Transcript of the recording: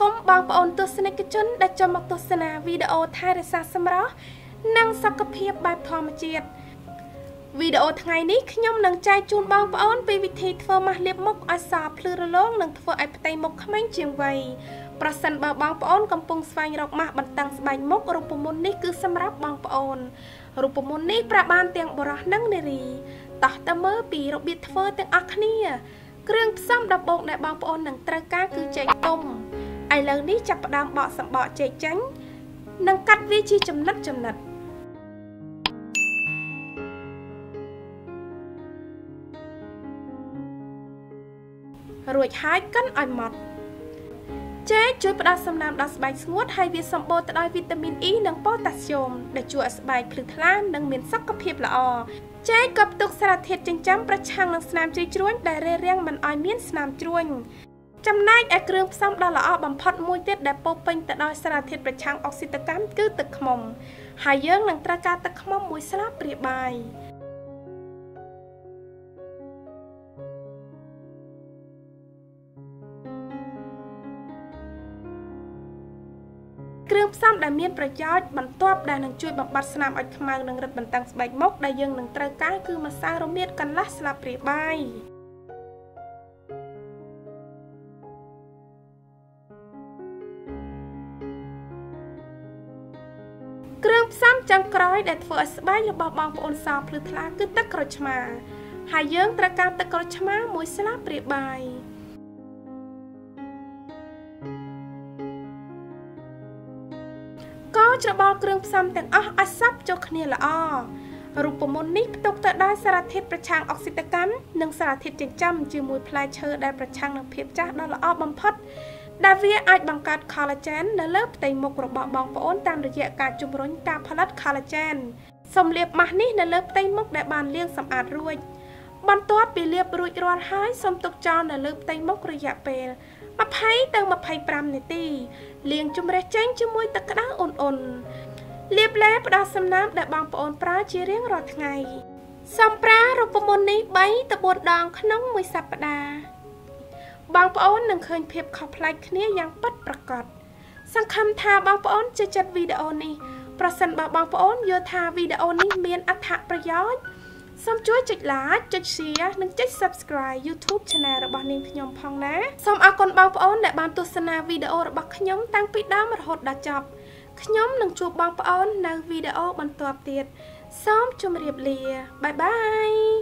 គមន៍បងប្អូនទស្សនិកជនដែលចូលមកទស្សនាវីដេអូថែរក្សាសម្រស់និងសុខភាពបែបធម្មជាតិវីដេអូថ្ងៃនេះខ្ញុំនឹងចែកជូនបងប្អូនពីវិធីធ្វើម៉ាស់លាបមុខឲ្យសភ្លឺរលោងនិងធ្វើឲ្យផ្ទៃមុខក្មេងជាងវ័យប្រសិនបើបងប្អូនកំពុងស្វែងរកម៉ាស់បន្តាំងស្បែកមុខរូបមន្តនេះគឺសម្រាប់បងប្អូនរូបមន្តនេះប្រើបានទាំងបុរសនិងនារីតោះទៅមើលពីរបៀបធ្វើទាំងអស់គ្នាគ្រឿងផ្សំដំបូងដែលបងប្អូននឹងត្រូវការគឺចេកទុំឥឡូវនេះចាប់ផ្ដើមបកសម្បកចេកចេញនិងកាត់វាជាចំណិតរួចហើយកិនឲ្យម៉ត់ចេកជួយផ្ដល់សំណើមដល់ស្បែកស្ងួតហើយវាសម្បូរទៅដោយវីតាមីន E និងប៉ូតាស្យូមដែលជួយឲ្យស្បែកភ្លឺថ្លានិងមានសុខភាពល្អចេកក៏ផ្ទុកសារធាតុចិញ្ចឹមប្រឆាំងនឹងស្នាមជ្រីជ្រួញដែលរារាំងមិនឲ្យមានស្នាមជ្រួញចំណែកឯគ្រឿងផ្សំដ៏ល្អបំផុតមួយទៀតដែលពោរពេញទៅដោយសារធាតុប្រឆាំងអុកស៊ីតកម្មគឺទឹកឃ្មុំហើយយើងនឹងត្រូវការទឹកឃ្មុំ1ស្លាបព្រាបាយគ្រឿងផ្សំដែលមានប្រយោជន៍បន្ទាប់ដែលនឹងជួយបំបត្តិស្នាមឲ្យខ្មៅនិងរឹតបន្តឹងស្បែកមុខដែលយើងនឹងត្រូវការគឺម្សៅរមៀតកន្លះស្លាបព្រាបាយគ្រឿងផ្សំចុងក្រោយដែលធ្វើឲ្យស្បែករបស់បងប្អូនសភ្លឺថ្លាគឺទឹកក្រូចឆ្មាហើយយើងត្រូវការទឹកក្រូចឆ្មា1ស្លាបព្រាបាយកូរច្របល់គ្រឿងផ្សំទាំងអស់ឲ្យសព្វចូលគ្នាល្អរូបមន្តនេះផ្ទុកទៅដោយសារធាតុប្រឆាំងអុកស៊ីតកម្មនិងសារធាតុចិញ្ចឹមជាមួយផ្លែឈើដែលប្រឆាំងនឹងភាពចាស់ដ៏ល្អបំផុតដែលវាអាចបង្កើត collagen នៅលើផ្ទៃមុខរបស់បងប្អូនតាមរយៈការជំរុញការផលិត collagen សូមលាបម៉ាស់នេះនៅលើផ្ទៃមុខដែលបានលាងសម្អាតរួចបន្ទាប់ពីលាបរួចរាល់ហើយសូមទុកចោលនៅលើផ្ទៃមុខរយៈពេល20ទៅ25នាទីលាងជម្រះចេញជាមួយទឹកក្តៅអ៊ុនៗលាបឡេផ្ដល់សំណើមដែលបងប្អូនប្រើជារៀងរាល់ថ្ងៃសូមប្រើរូបមន្តនេះ3ទៅ4ដងក្នុងមួយសប្តាហ៍បងប្អូននឹងឃើញភាពខុសប្លែកគ្នាយ៉ាងពិតប្រាកដសង្ឃឹមថាបងប្អូនជឿចិត្តវីដេអូនេះប្រសិនបើបងប្អូនយល់ថាវីដេអូនេះមានអត្ថប្រយោជន៍សូមជួយចុច like ចុច share និងចុច subscribe YouTube Channel របស់នាងខ្ញុំផងណាសូមអរគុណបងប្អូនដែលបានទស្សនាវីដេអូរបស់ខ្ញុំតាំងពីដើមរហូតដល់ចប់ខ្ញុំនឹងជួបបងប្អូននៅវីដេអូបន្ទាប់ទៀតសូមជម្រាបលាបាយបាយ